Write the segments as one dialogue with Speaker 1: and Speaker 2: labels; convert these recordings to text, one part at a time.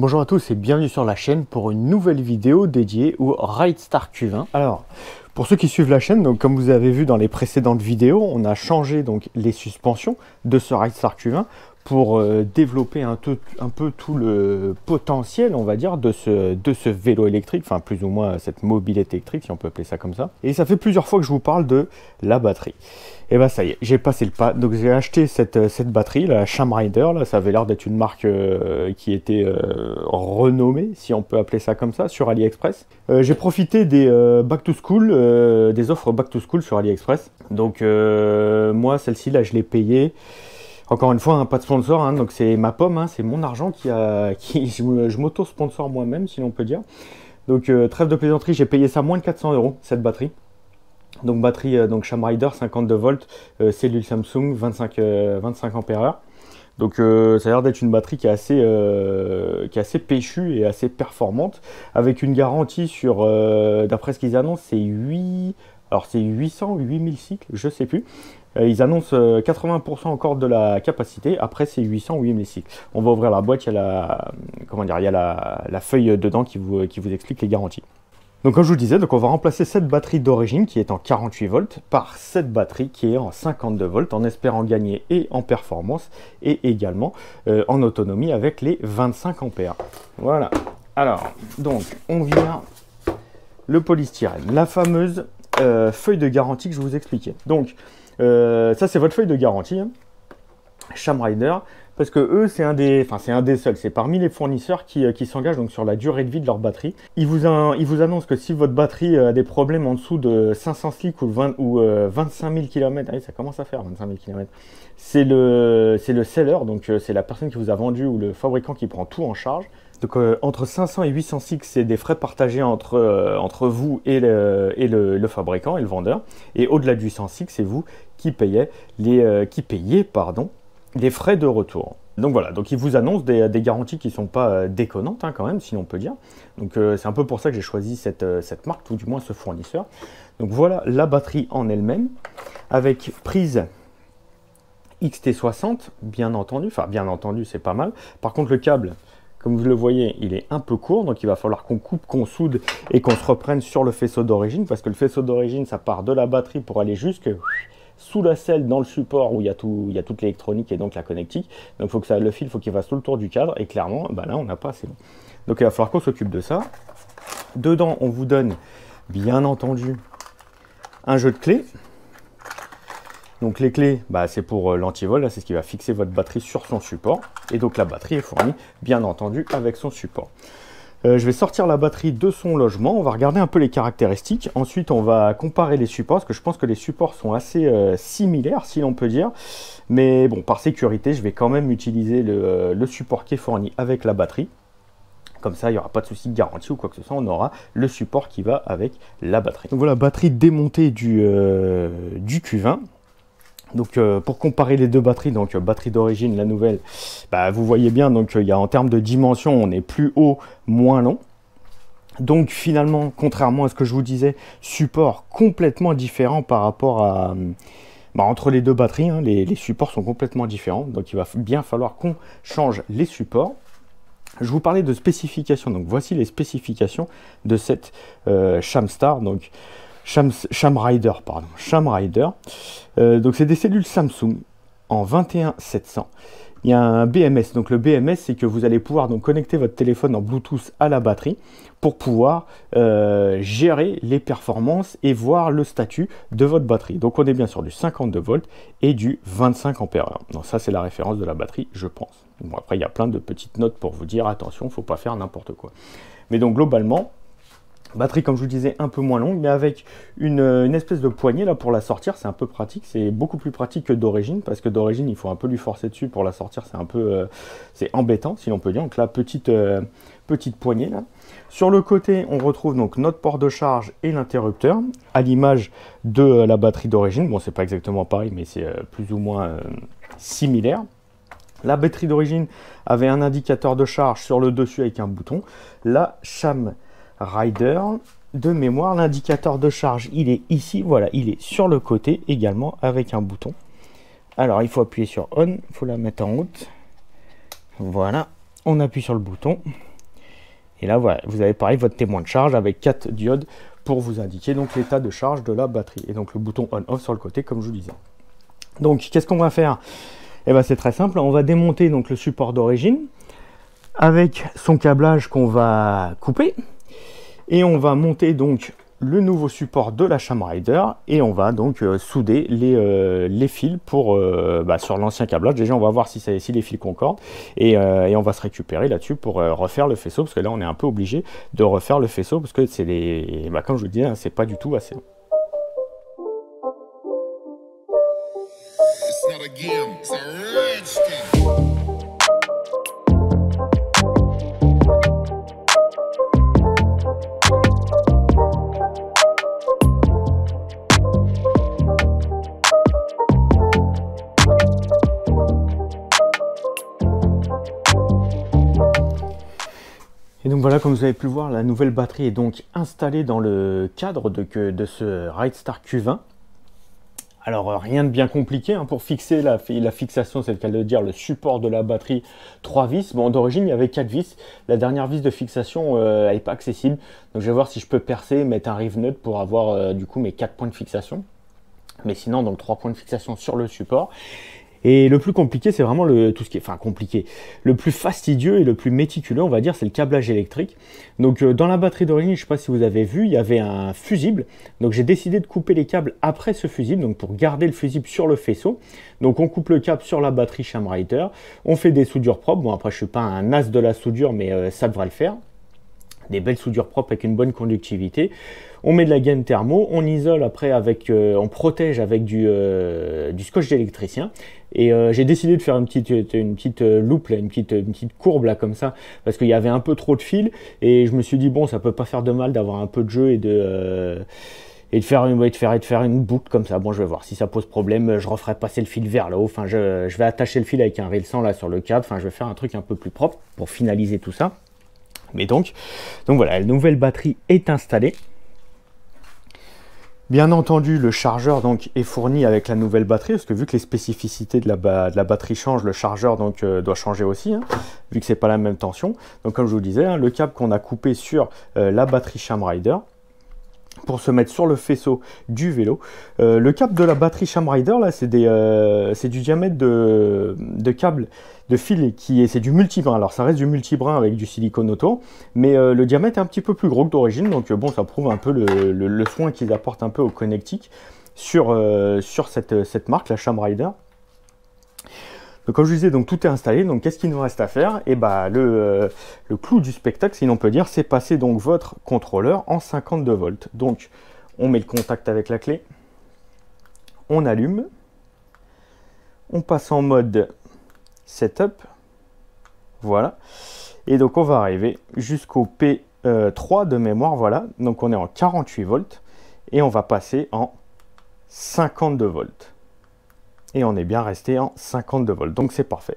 Speaker 1: Bonjour à tous et bienvenue sur la chaîne pour une nouvelle vidéo dédiée au RideStar Q20. Alors, pour ceux qui suivent la chaîne, donc comme vous avez vu dans les précédentes vidéos, on a changé donc les suspensions de ce RideStar Q20 pour développer un peu tout le potentiel, on va dire, de ce vélo électrique, enfin plus ou moins cette mobilité électrique, si on peut appeler ça comme ça. Et ça fait plusieurs fois que je vous parle de la batterie. Et bah ça y est, j'ai passé le pas. Donc j'ai acheté cette batterie, la Sham Rider, là, ça avait l'air d'être une marque qui était renommée, si on peut appeler ça comme ça, sur AliExpress. J'ai profité des Back to School, des offres Back to School sur AliExpress. Donc moi, celle-ci, là, je l'ai payée. Encore une fois, hein, pas de sponsor, hein, donc c'est ma pomme, hein, c'est mon argent je m'auto-sponsor moi-même, si l'on peut dire. Donc trêve de plaisanterie, j'ai payé ça moins de 400 €, cette batterie. Donc batterie donc Sham Rider 52 volts, cellule Samsung 25 ampères. Donc ça a l'air d'être une batterie qui est assez péchue et assez performante, avec une garantie sur, d'après ce qu'ils annoncent, c'est 800 ou 8000 cycles, je sais plus. Ils annoncent 80% encore de la capacité, après c'est 800 ou 8000 cycles. On va ouvrir la boîte, il y a la feuille dedans qui vous explique les garanties. Donc comme je vous disais, donc on va remplacer cette batterie d'origine qui est en 48 volts par cette batterie qui est en 52 volts en espérant gagner et en performance et également en autonomie avec les 25 ampères. Voilà. Alors, donc on vient le polystyrène, la fameuse feuille de garantie que je vous expliquais. Donc ça c'est votre feuille de garantie, hein, Sham Rider. Parce que eux, c'est un des seuls, c'est parmi les fournisseurs qui s'engagent donc sur la durée de vie de leur batterie. Ils vous annoncent que si votre batterie a des problèmes en dessous de 500 slicks ou 25 000 km, allez, ça commence à faire 25 000 km, c'est le seller, donc c'est la personne qui vous a vendu ou le fabricant qui prend tout en charge. Donc entre 500 et 800 slicks, c'est des frais partagés entre vous et le fabricant et le vendeur. Et au-delà de 800 slicks, c'est vous qui payez les frais de retour. Donc voilà, donc ils vous annoncent des garanties qui ne sont pas déconnantes hein, quand même, si l'on peut dire. Donc c'est un peu pour ça que j'ai choisi cette marque, tout du moins ce fournisseur. Donc voilà la batterie en elle-même, avec prise XT60, bien entendu. Enfin bien entendu, c'est pas mal. Par contre le câble, comme vous le voyez, il est un peu court, donc il va falloir qu'on coupe, qu'on soude et qu'on se reprenne sur le faisceau d'origine, parce que le faisceau d'origine, ça part de la batterie pour aller jusque sous la selle dans le support où il y a toute l'électronique et donc la connectique. Donc faut que le fil, faut qu'il fasse tout le tour du cadre et clairement, bah là on n'a pas assez long. Donc il va falloir qu'on s'occupe de ça. Dedans, on vous donne bien entendu un jeu de clés. Donc les clés, bah, c'est pour l'antivol, c'est ce qui va fixer votre batterie sur son support. Et donc la batterie est fournie bien entendu avec son support. Je vais sortir la batterie de son logement, on va regarder un peu les caractéristiques. Ensuite, on va comparer les supports, parce que je pense que les supports sont assez similaires, si l'on peut dire. Mais bon, par sécurité, je vais quand même utiliser le support qui est fourni avec la batterie. Comme ça, il n'y aura pas de souci de garantie ou quoi que ce soit, on aura le support qui va avec la batterie. Donc voilà, batterie démontée du Q20. Donc pour comparer les deux batteries, donc batterie d'origine, la nouvelle, bah, vous voyez bien, donc il y a en termes de dimension, on est plus haut, moins long. Donc finalement, contrairement à ce que je vous disais, support complètement différent par rapport à... entre les deux batteries, hein, les supports sont complètement différents. Donc il va bien falloir qu'on change les supports. Je vous parlais de spécifications, donc voici les spécifications de cette Shamstar, donc Sham Rider, pardon, Sham Rider. Donc c'est des cellules Samsung en 21700. Il y a un BMS, donc le BMS c'est que vous allez pouvoir donc connecter votre téléphone en Bluetooth à la batterie pour pouvoir gérer les performances et voir le statut de votre batterie. Donc on est bien sur du 52 volts et du 25 ampères. Donc ça c'est la référence de la batterie, je pense. Bon, après il y a plein de petites notes pour vous dire attention, il ne faut pas faire n'importe quoi. Mais donc globalement, batterie, comme je vous disais, un peu moins longue, mais avec une espèce de poignée là pour la sortir, c'est un peu pratique. C'est beaucoup plus pratique que d'origine, parce que d'origine, il faut un peu lui forcer dessus pour la sortir. C'est un peu c'est embêtant, si l'on peut dire. Donc là, petite poignée là. Sur le côté, on retrouve donc notre port de charge et l'interrupteur, à l'image de la batterie d'origine. Bon, c'est pas exactement pareil, mais c'est plus ou moins similaire. La batterie d'origine avait un indicateur de charge sur le dessus avec un bouton. La Sham Rider, de mémoire, l'indicateur de charge, il est ici, voilà, il est sur le côté également avec un bouton. Alors, il faut appuyer sur On, il faut la mettre en haute. Voilà, on appuie sur le bouton Et là, voilà, vous avez pareil votre témoin de charge avec 4 diodes pour vous indiquer donc l'état de charge de la batterie. Et donc le bouton on-off sur le côté, comme je vous disais. Donc, qu'est-ce qu'on va faire? Eh ben, c'est très simple. On va démonter donc le support d'origine avec son câblage qu'on va couper. Et on va monter donc le nouveau support de la Chamrider et on va donc souder les fils pour sur l'ancien câblage. Déjà, on va voir si les fils concordent et on va se récupérer là-dessus pour refaire le faisceau, parce que là, on est un peu obligé de refaire le faisceau parce que c'est comme je vous le disais, hein, c'est pas du tout assez. Et donc voilà, comme vous avez pu le voir, la nouvelle batterie est donc installée dans le cadre de ce Ridestar Q20. Alors rien de bien compliqué, hein, pour fixer la fixation, c'est le cas de dire, le support de la batterie, 3 vis. Bon, d'origine il y avait 4 vis, la dernière vis de fixation elle n'est pas accessible, donc je vais voir si je peux percer, mettre un rive neutre pour avoir du coup mes 4 points de fixation. Mais sinon, donc 3 points de fixation sur le support. Et le plus compliqué, c'est vraiment tout ce qui est, enfin compliqué, le plus fastidieux et le plus méticuleux, on va dire, c'est le câblage électrique. Donc dans la batterie d'origine, je ne sais pas si vous avez vu, il y avait un fusible. Donc j'ai décidé de couper les câbles après ce fusible, donc pour garder le fusible sur le faisceau. Donc on coupe le câble sur la batterie Chamrider, on fait des soudures propres. Bon, après je ne suis pas un as de la soudure, mais ça devrait le faire. Des belles soudures propres avec une bonne conductivité. On met de la gaine thermo, on isole après avec, on protège avec du scotch d'électricien. Et j'ai décidé de faire une petite loupe, là, une petite courbe là comme ça, parce qu'il y avait un peu trop de fil. Et je me suis dit bon, ça peut pas faire de mal d'avoir un peu de jeu et de faire une boucle comme ça. Bon, je vais voir si ça pose problème. Je referai passer le fil vers là-haut. Enfin, je vais attacher le fil avec un rilsan là sur le câble. Enfin, je vais faire un truc un peu plus propre pour finaliser tout ça. Mais donc voilà, la nouvelle batterie est installée. Bien entendu, le chargeur donc est fourni avec la nouvelle batterie, parce que vu que les spécificités de la batterie changent, le chargeur donc doit changer aussi, hein, vu que c'est pas la même tension. Donc comme je vous disais, hein, le câble qu'on a coupé sur la batterie Chamrider pour se mettre sur le faisceau du vélo. Le câble de la batterie Chamrider, là, c'est du diamètre de câble, de fil, c'est du multibrin. Alors ça reste du multibrin avec du silicone autour, mais le diamètre est un petit peu plus gros que d'origine, donc bon, ça prouve un peu le soin qu'ils apportent un peu au connectique sur cette marque, la Chamrider. Donc, comme je vous disais, donc tout est installé. Donc qu'est-ce qu'il nous reste à faire? Et bah le clou du spectacle, si l'on peut dire, c'est passer donc votre contrôleur en 52 volts. Donc on met le contact avec la clé, on allume, on passe en mode setup, voilà. Et donc on va arriver jusqu'au P3 de mémoire, voilà. Donc on est en 48 volts et on va passer en 52 volts. Et on est bien resté en 52 volts, donc c'est parfait.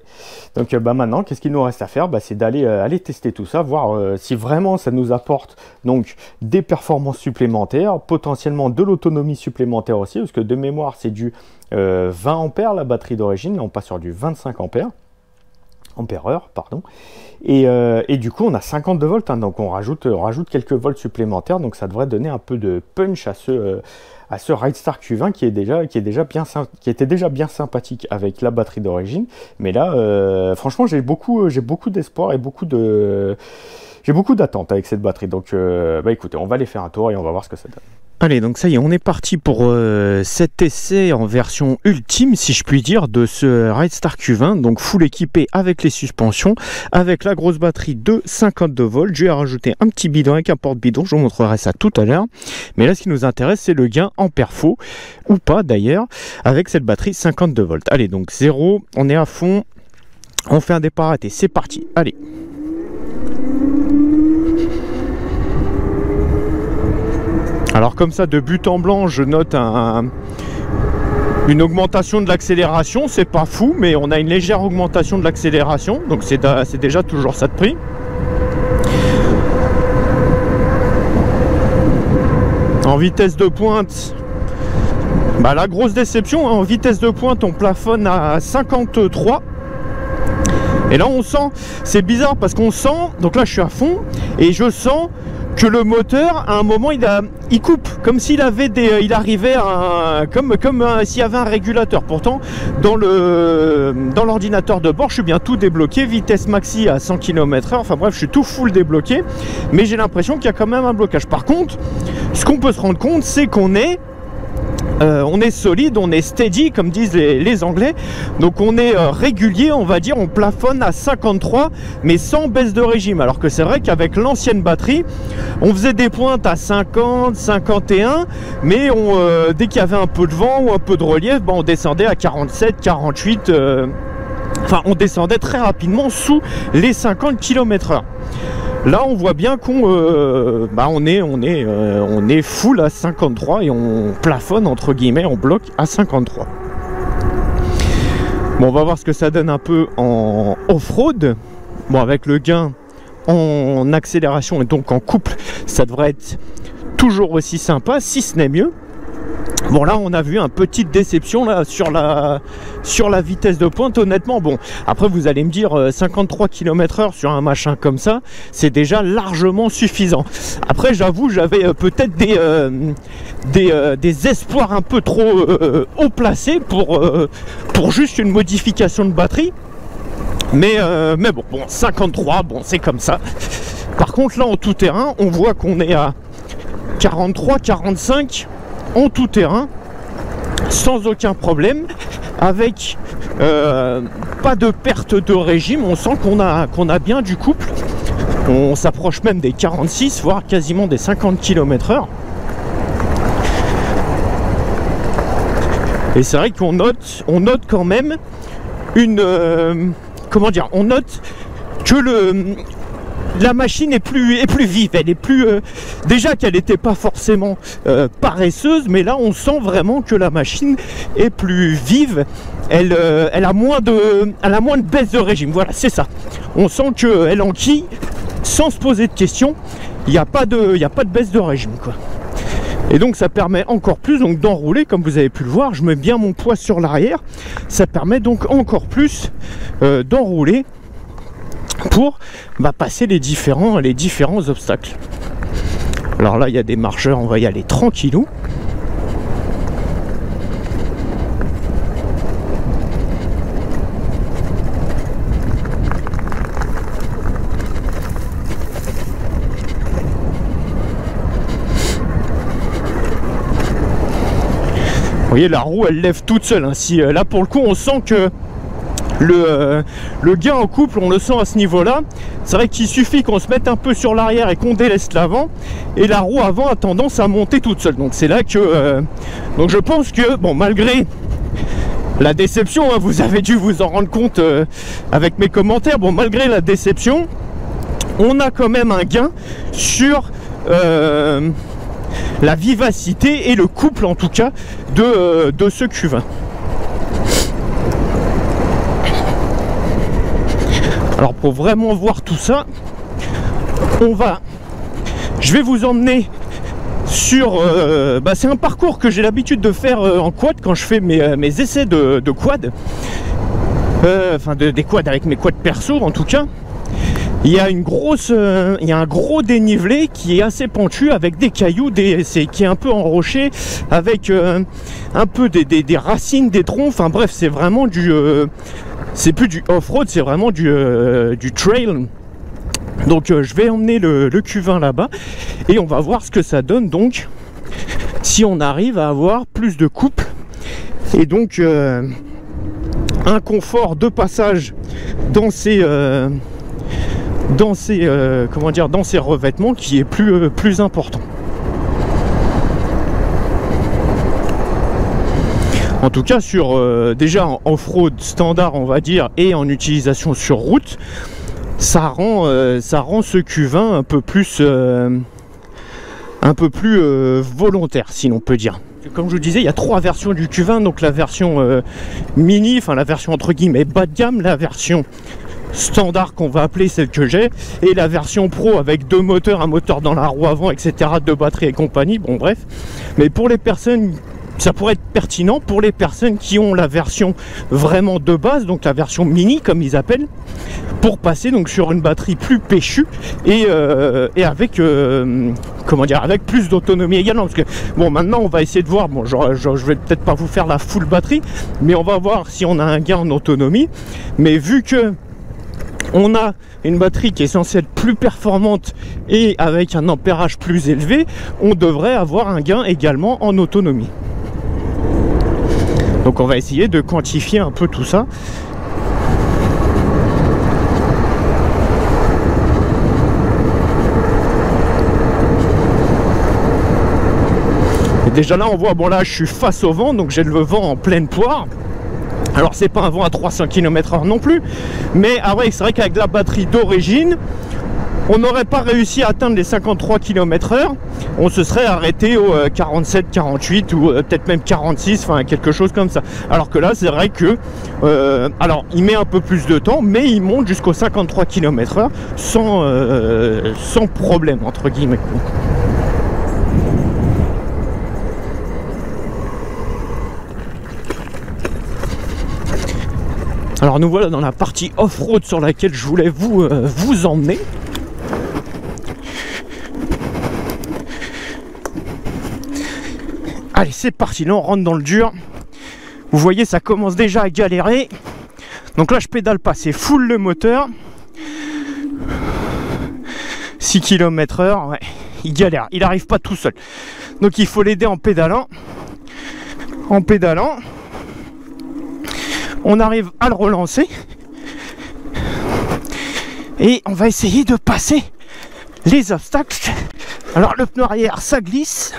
Speaker 1: Donc maintenant, qu'est-ce qu'il nous reste à faire? C'est d'aller aller tester tout ça, voir si vraiment ça nous apporte donc des performances supplémentaires, potentiellement de l'autonomie supplémentaire aussi, parce que de mémoire c'est du 20 ampères la batterie d'origine, on passe sur du 25 ampères. Ampère-heure, pardon. Et du coup, on a 52 volts, hein, donc on rajoute quelques volts supplémentaires, donc ça devrait donner un peu de punch à ce Ridestar Q20 qui était déjà bien sympathique avec la batterie d'origine. Mais là, franchement, j'ai beaucoup d'espoir et j'ai beaucoup d'attentes avec cette batterie. Donc, écoutez, on va aller faire un tour et on va voir ce que ça donne. Allez, donc ça y est, on est parti pour cet essai en version ultime, si je puis dire, de ce Ridestar Q20, donc full équipé avec les suspensions, avec la grosse batterie de 52 volts. Je vais rajouter un petit bidon avec un porte-bidon, je vous montrerai ça tout à l'heure. Mais là, ce qui nous intéresse, c'est le gain en perfo, ou pas d'ailleurs, avec cette batterie 52 volts. Allez, donc 0, on est à fond, on fait un départ arrêté, c'est parti, allez. Alors comme ça, de but en blanc, je note une augmentation de l'accélération. C'est pas fou, mais on a une légère augmentation de l'accélération. Donc c'est déjà toujours ça de prix. En vitesse de pointe, la grosse déception, hein, en vitesse de pointe, on plafonne à 53. Et là on sent, c'est bizarre parce qu'on sent, donc là je suis à fond et je sens que le moteur à un moment il coupe comme s'il avait il arrivait à comme s'il y avait un régulateur. Pourtant dans l'ordinateur de bord je suis bien tout débloqué, vitesse maxi à 100 km/h, enfin bref je suis tout full débloqué, mais j'ai l'impression qu'il y a quand même un blocage. Par contre ce qu'on peut se rendre compte c'est qu'on est solide, on est steady comme disent les Anglais, donc on est régulier, on va dire, on plafonne à 53 mais sans baisse de régime, alors que c'est vrai qu'avec l'ancienne batterie on faisait des pointes à 50, 51, mais dès qu'il y avait un peu de vent ou un peu de relief, on descendait à 47, 48, enfin on descendait très rapidement sous les 50 km/h. Là on voit bien qu'on on est full à 53 et on plafonne entre guillemets, on bloque à 53. Bon, on va voir ce que ça donne un peu en off-road. Bon, avec le gain en accélération et donc en couple, ça devrait être toujours aussi sympa, si ce n'est mieux. Bon, là on a vu une petite déception là sur la vitesse de pointe, honnêtement. Bon, après vous allez me dire 53 km/h sur un machin comme ça, c'est déjà largement suffisant. Après j'avoue, j'avais peut-être des espoirs un peu trop haut placés pour juste une modification de batterie. Mais bon, 53, bon c'est comme ça. Par contre là en tout terrain, on voit qu'on est à 43, 45 en tout terrain, sans aucun problème, avec pas de perte de régime. On sent qu'on a bien du couple, on s'approche même des 46 voire quasiment des 50 km/h. et c'est vrai qu'on note quand même une comment dire, on note que la machine est plus vive, elle est plus déjà qu'elle n'était pas forcément paresseuse, mais là on sent vraiment que la machine est plus vive, elle a moins de baisse de régime. Voilà, c'est ça, on sent qu'elle enquille sans se poser de questions, il n'y a pas de baisse de régime quoi. Et donc ça permet encore plus donc d'enrouler, comme vous avez pu le voir, je mets bien mon poids sur l'arrière, ça permet donc encore plus d'enrouler pour passer les différents obstacles. Alors là il y a des marcheurs, on va y aller tranquillou. Vous voyez, la roue elle lève toute seule, hein. Si là pour le coup on sent que le gain en couple, on le sent à ce niveau là. C'est vrai qu'il suffit qu'on se mette un peu sur l'arrière et qu'on délaisse l'avant, et la roue avant a tendance à monter toute seule. Donc c'est là que donc je pense que bon, malgré la déception, hein, vous avez dû vous en rendre compte avec mes commentaires, bon malgré la déception on a quand même un gain sur la vivacité et le couple en tout cas de ce Q20. Alors pour vraiment voir tout ça, je vais vous emmener sur c'est un parcours que j'ai l'habitude de faire en quad quand je fais mes essais de quad, enfin des quads avec mes quads perso en tout cas. Il y a un gros dénivelé qui est assez pentu avec des cailloux, qui est un peu enroché, avec un peu des racines, des troncs. Enfin bref, c'est vraiment c'est plus du off-road, c'est vraiment du trail. Donc je vais emmener le Q20 là-bas et on va voir ce que ça donne donc si on arrive à avoir plus de couple et donc un confort de passage dans ces revêtements qui est plus important. En tout cas déjà en off-road standard on va dire et en utilisation sur route, ça rend ce Q20 un peu plus volontaire si l'on peut dire. Comme je vous disais, il y a 3 versions du Q20, donc la version mini, enfin la version entre guillemets bas de gamme, la version standard qu'on va appeler celle que j'ai, et la version pro avec 2 moteurs, un moteur dans la roue avant, etc., 2 batteries et compagnie, bon bref. Mais pour les personnes
Speaker 2: ça pourrait être pertinent pour les personnes qui ont la version vraiment de base, donc la version mini comme ils appellent, pour passer donc sur une batterie plus péchue et avec comment dire, avec plus d'autonomie également. Parce que bon, maintenant on va essayer de voir, bon, je vais peut-être pas vous faire la full batterie, mais on va voir si on a un gain en autonomie. Mais vu que on a une batterie qui est censée être plus performante et avec un ampérage plus élevé, on devrait avoir un gain également en autonomie. Donc on va essayer de quantifier un peu tout ça. Et déjà là on voit, bon là je suis face au vent, donc j'ai le vent en pleine poire. Alors c'est pas un vent à 300 km/h non plus, mais ah ouais, c'est vrai qu'avec la batterie d'origine, on n'aurait pas réussi à atteindre les 53 km/h, on se serait arrêté au 47, 48 ou peut-être même 46, enfin quelque chose comme ça. Alors que là c'est vrai que, alors il met un peu plus de temps, mais il monte jusqu'aux 53 km/h sans problème entre guillemets. Alors nous voilà dans la partie off-road sur laquelle je voulais vous emmener. Allez, c'est parti, là on rentre dans le dur. Vous voyez, ça commence déjà à galérer. Donc là je pédale pas, c'est full le moteur. 6 km/h, ouais, il galère, il n'arrive pas tout seul. Donc il faut l'aider en pédalant. En pédalant. On arrive à le relancer et on va essayer de passer les obstacles. Alors le pneu arrière ça glisse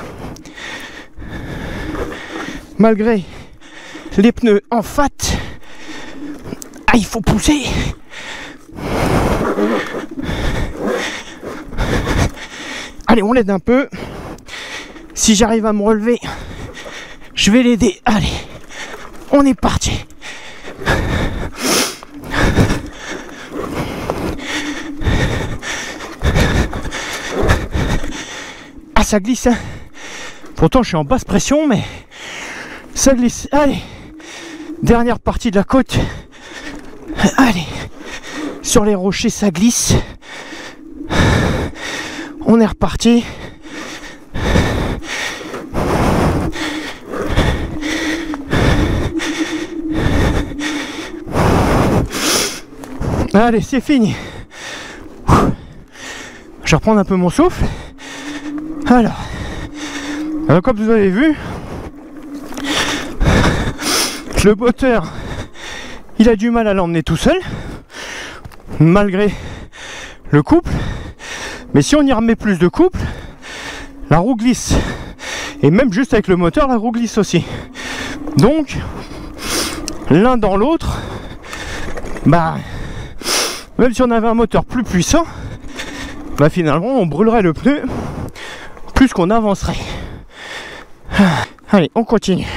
Speaker 2: malgré les pneus en fat. Ah, il faut pousser. Allez, on l'aide un peu. Si j'arrive à me relever, je vais l'aider. Allez, on est parti. Ah, ça glisse, hein. Pourtant je suis en basse pression, mais ça glisse. Allez, dernière partie de la côte. Allez, sur les rochers ça glisse. On est reparti. Allez, c'est fini. Je vais reprendre un peu mon souffle. Alors, comme vous avez vu, le moteur, il a du mal à l'emmener tout seul, malgré le couple. Mais si on y remet plus de couple, la roue glisse. Et même juste avec le moteur, la roue glisse aussi. Donc, l'un dans l'autre, bah, même si on avait un moteur plus puissant, bah finalement on brûlerait le pneu plus qu'on avancerait. Allez, on continue.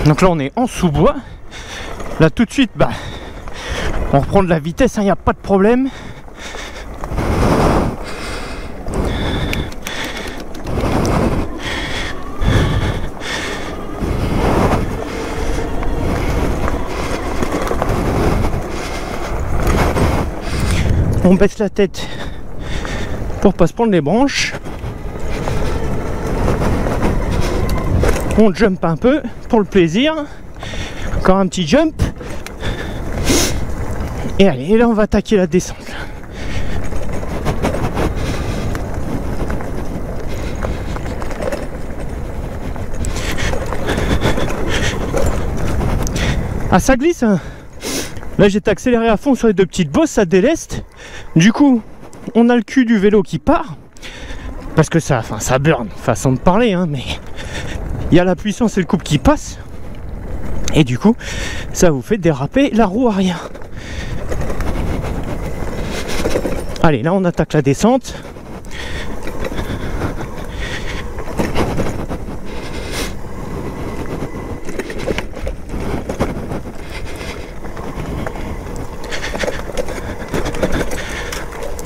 Speaker 2: Donc là on est en sous-bois. Là tout de suite, bah, on reprend de la vitesse, il n'y a pas de problème. On baisse la tête pour pas se prendre les branches. On jump un peu pour le plaisir. Encore un petit jump. Et allez, et là on va attaquer la descente. Ah, ça glisse, hein. Là j'étais accéléré à fond sur les deux petites bosses, ça déleste. Du coup, on a le cul du vélo qui part. Parce que ça, enfin, ça burn, façon de parler, hein, mais il y a la puissance et le couple qui passe. Et du coup, ça vous fait déraper la roue arrière. Allez, là on attaque la descente.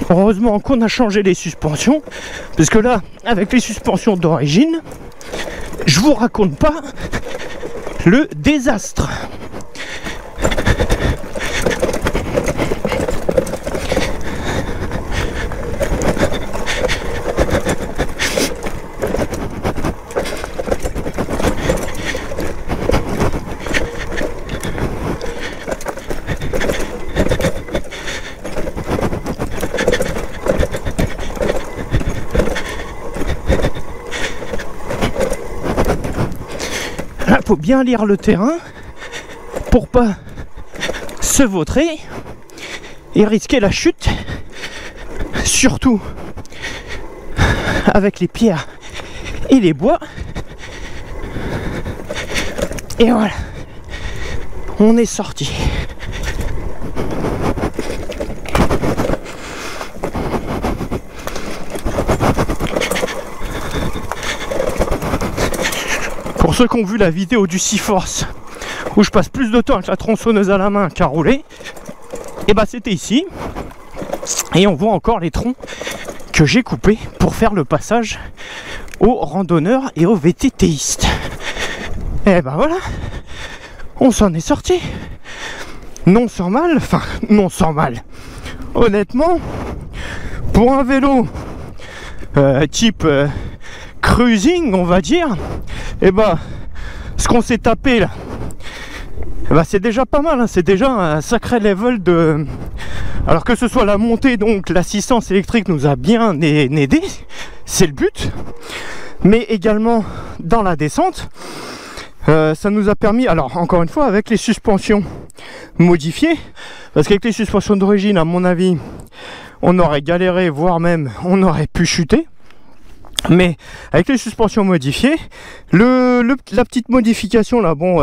Speaker 2: Heureusement qu'on a changé les suspensions, parce que là, avec les suspensions d'origine, je vous raconte pas le désastre. Là, faut bien lire le terrain pour pas se vautrer et risquer la chute, surtout avec les pierres et les bois. Et voilà, on est sorti. Pour ceux qui ont vu la vidéo du Seaforce où je passe plus de temps avec la tronçonneuse à la main qu'à rouler, et bah c'était ici. Et on voit encore les troncs que j'ai coupés pour faire le passage aux randonneurs et aux VTTistes. Et bah voilà, on s'en est sorti. Non sans mal, enfin non sans mal. Honnêtement, pour un vélo type cruising, on va dire, et bah ce qu'on s'est tapé là, bah, c'est déjà pas mal, hein. C'est déjà un sacré level de... Alors que ce soit la montée, donc l'assistance électrique nous a bien aidé, c'est le but, mais également dans la descente, ça nous a permis, alors encore une fois avec les suspensions modifiées, parce qu'avec les suspensions d'origine, à mon avis, on aurait galéré, voire même on aurait pu chuter. Mais avec les suspensions modifiées, la petite modification là, bon,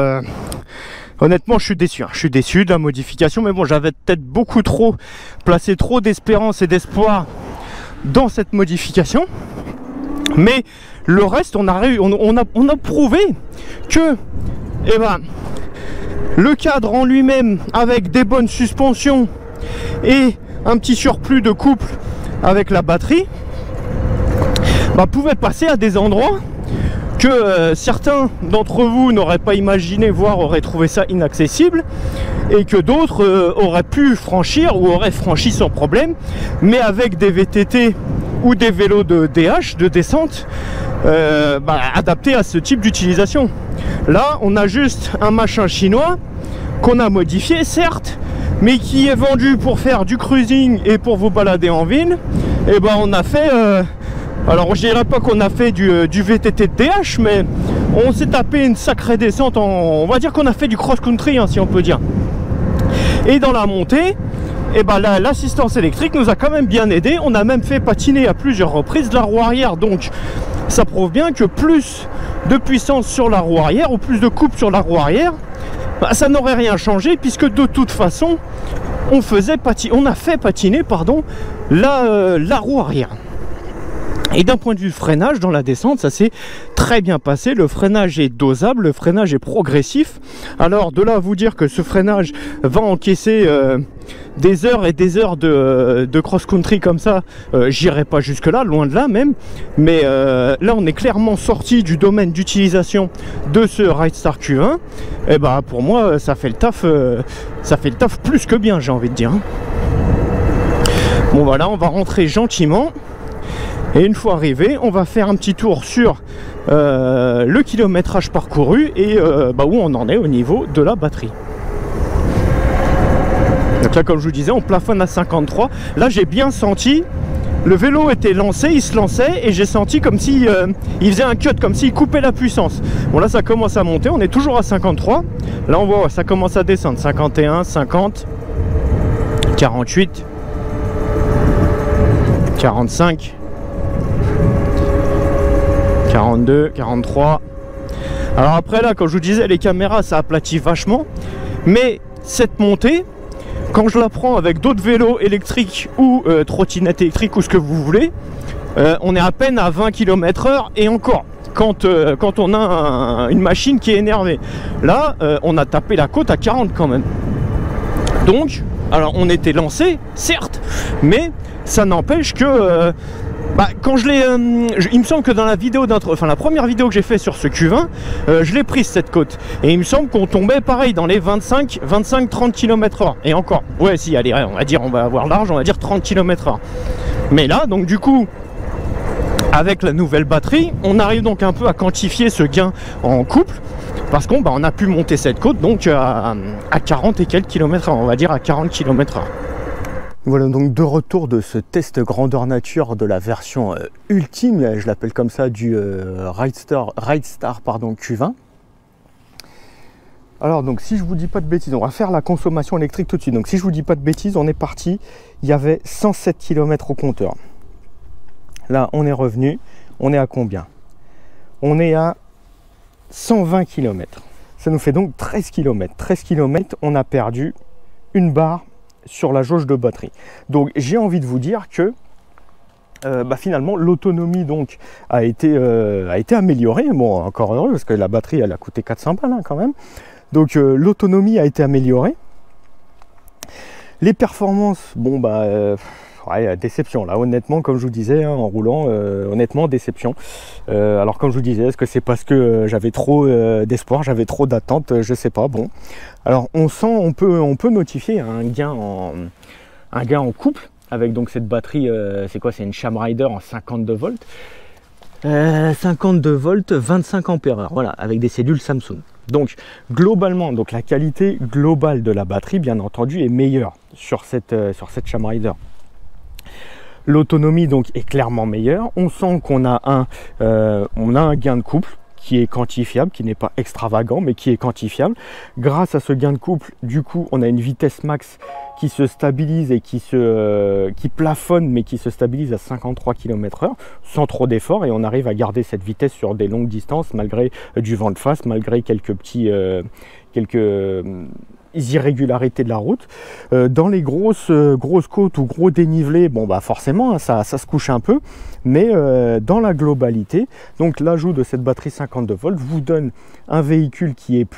Speaker 2: honnêtement je suis déçu, hein. Je suis déçu de la modification, mais bon, j'avais peut-être beaucoup trop placé trop d'espérance et d'espoir dans cette modification. Mais le reste, on a prouvé que, eh ben, le cadre en lui-même, avec des bonnes suspensions et un petit surplus de couple avec la batterie, bah, pouvait passer à des endroits que certains d'entre vous n'auraient pas imaginé, voire auraient trouvé ça inaccessible, et que d'autres auraient pu franchir ou auraient franchi sans problème, mais avec des VTT ou des vélos de DH, de descente, adaptés à ce type d'utilisation. Là, on a juste un machin chinois qu'on a modifié, certes, mais qui est vendu pour faire du cruising et pour vous balader en ville. Et ben on a fait... alors je dirais pas qu'on a fait du VTT de DH, mais on s'est tapé une sacrée descente, on va dire qu'on a fait du cross-country, hein, si on peut dire. Et dans la montée, et ben l'assistance électrique nous a quand même bien aidé. On a même fait patiner à plusieurs reprises la roue arrière, donc ça prouve bien que plus de puissance sur la roue arrière ou plus de coupe sur la roue arrière, bah, ça n'aurait rien changé, puisque de toute façon on a fait patiner la roue arrière. Et d'un point de vue freinage, dans la descente, ça s'est très bien passé. Le freinage est dosable, le freinage est progressif. Alors de là à vous dire que ce freinage va encaisser des heures et des heures de cross-country comme ça, j'irai pas jusque là, loin de là même. Mais là on est clairement sorti du domaine d'utilisation de ce Ridestar Q1. Et bah pour moi ça fait le taf plus que bien, j'ai envie de dire. Bon voilà, on va rentrer gentiment. Et une fois arrivé, on va faire un petit tour sur le kilométrage parcouru et où on en est au niveau de la batterie. Donc là, comme je vous disais, on plafonne à 53. Là, j'ai bien senti, le vélo était lancé, il se lançait et j'ai senti comme si il faisait un cut, comme s'il coupait la puissance. Bon là, ça commence à monter, on est toujours à 53. Là, on voit, ça commence à descendre, 51, 50, 48, 45... 42, 43. Alors après là, comme je vous disais, les caméras ça aplatit vachement, mais cette montée, quand je la prends avec d'autres vélos électriques ou trottinettes électriques ou ce que vous voulez, on est à peine à 20 km/h et encore quand on a une machine qui est énervée. Là on a tapé la côte à 40 quand même. Donc Alors on était lancé, certes, mais ça n'empêche que quand je l'ai, il me semble que dans la vidéo la première vidéo que j'ai fait sur ce Q20, je l'ai prise cette côte, et il me semble qu'on tombait pareil dans les 25-30 km/h, et encore, ouais si, allez, on va dire, on va avoir large, on va dire 30 km/h. Mais là, donc du coup, avec la nouvelle batterie, on arrive donc un peu à quantifier ce gain en couple, parce qu'on on a pu monter cette côte donc à 40 et quelques km/h, on va dire à 40 km/h. Voilà donc de retour de ce test grandeur nature de la version ultime, je l'appelle comme ça, du Ridestar Q20. Alors donc si je vous dis pas de bêtises, on va faire la consommation électrique tout de suite. Donc si je vous dis pas de bêtises, on est parti, il y avait 107 km au compteur. Là on est revenu, on est à combien? On est à 120 km. Ça nous fait donc 13 km. 13 km, on a perdu une barre sur la jauge de batterie. Donc j'ai envie de vous dire que finalement l'autonomie donc a été améliorée. Bon, encore heureux parce que la batterie elle a coûté 400 balles hein, quand même. Donc l'autonomie a été améliorée. Les performances, bon ouais, déception là, honnêtement, comme je vous disais, hein, en roulant, honnêtement, déception. Alors comme je vous disais, est-ce que c'est parce que j'avais trop d'espoir, j'avais trop d'attente, je sais pas. Bon, alors on sent, on peut notifier un gain en couple avec donc cette batterie, c'est quoi? C'est une Chamrider en 52 volts. 52 volts, 25 ampères-heure, voilà, avec des cellules Samsung. Donc globalement, donc la qualité globale de la batterie, bien entendu, est meilleure sur cette Chamrider. L'autonomie donc est clairement meilleure. On sent qu'on a un gain de couple qui est quantifiable, qui n'est pas extravagant, mais qui est quantifiable. Grâce à ce gain de couple, du coup, on a une vitesse max qui se stabilise et qui plafonne, mais qui se stabilise à 53 km/h, sans trop d'efforts, et on arrive à garder cette vitesse sur des longues distances, malgré du vent de face, malgré quelques irrégularités de la route. Dans les grosses côtes ou gros dénivelés, bon forcément hein, ça se couche un peu, mais dans la globalité, donc l'ajout de cette batterie 52 volts vous donne un véhicule qui est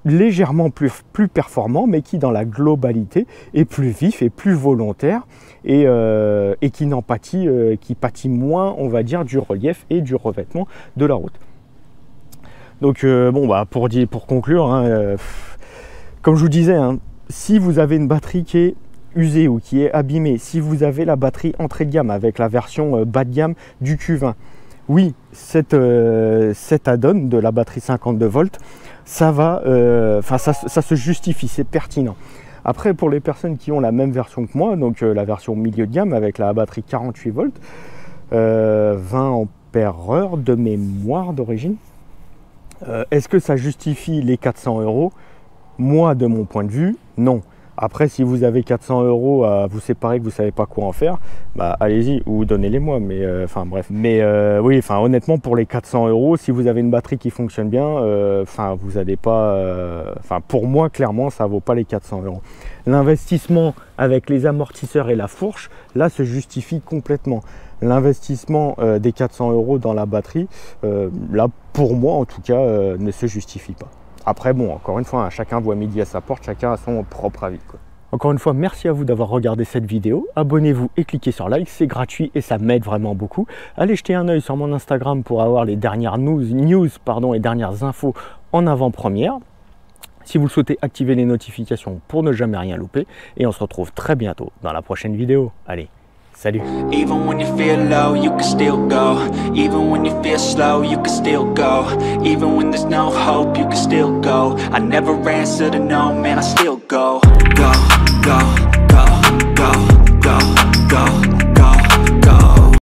Speaker 2: légèrement plus performant, mais qui dans la globalité est plus vif et plus volontaire, et qui pâtit moins, on va dire, du relief et du revêtement de la route. Donc pour conclure, hein, comme je vous disais, hein, si vous avez une batterie qui est usée ou qui est abîmée, si vous avez la batterie entrée de gamme avec la version bas de gamme du Q20, oui, cet add-on de la batterie 52 volts, ça se justifie, c'est pertinent. Après, pour les personnes qui ont la même version que moi, donc la version milieu de gamme avec la batterie 48 volts, 20 ampères-heure de mémoire d'origine, est-ce que ça justifie les 400 €? Moi, de mon point de vue, non. Après, si vous avez 400 € à vous séparer, que vous ne savez pas quoi en faire, allez-y, ou donnez-les-moi. Mais bref. Mais oui, honnêtement, pour les 400 €, si vous avez une batterie qui fonctionne bien, vous n'allez pas. Pour moi, clairement, ça ne vaut pas les 400 €. L'investissement avec les amortisseurs et la fourche, là, se justifie complètement. L'investissement des 400 € dans la batterie, là, pour moi, en tout cas, ne se justifie pas. Après, bon, encore une fois, hein, chacun voit midi à sa porte, chacun a son propre avis, quoi. Encore une fois, merci à vous d'avoir regardé cette vidéo. Abonnez-vous et cliquez sur like, c'est gratuit et ça m'aide vraiment beaucoup. Allez jeter un œil sur mon Instagram pour avoir les dernières news et dernières infos en avant-première. Si vous le souhaitez, activez les notifications pour ne jamais rien louper. Et on se retrouve très bientôt dans la prochaine vidéo. Allez, salut!
Speaker 3: Even when you feel low, you can still go. Even when you feel slow, you can still go. Even when there's no hope, you can still go. I never answer to no, man, I still go.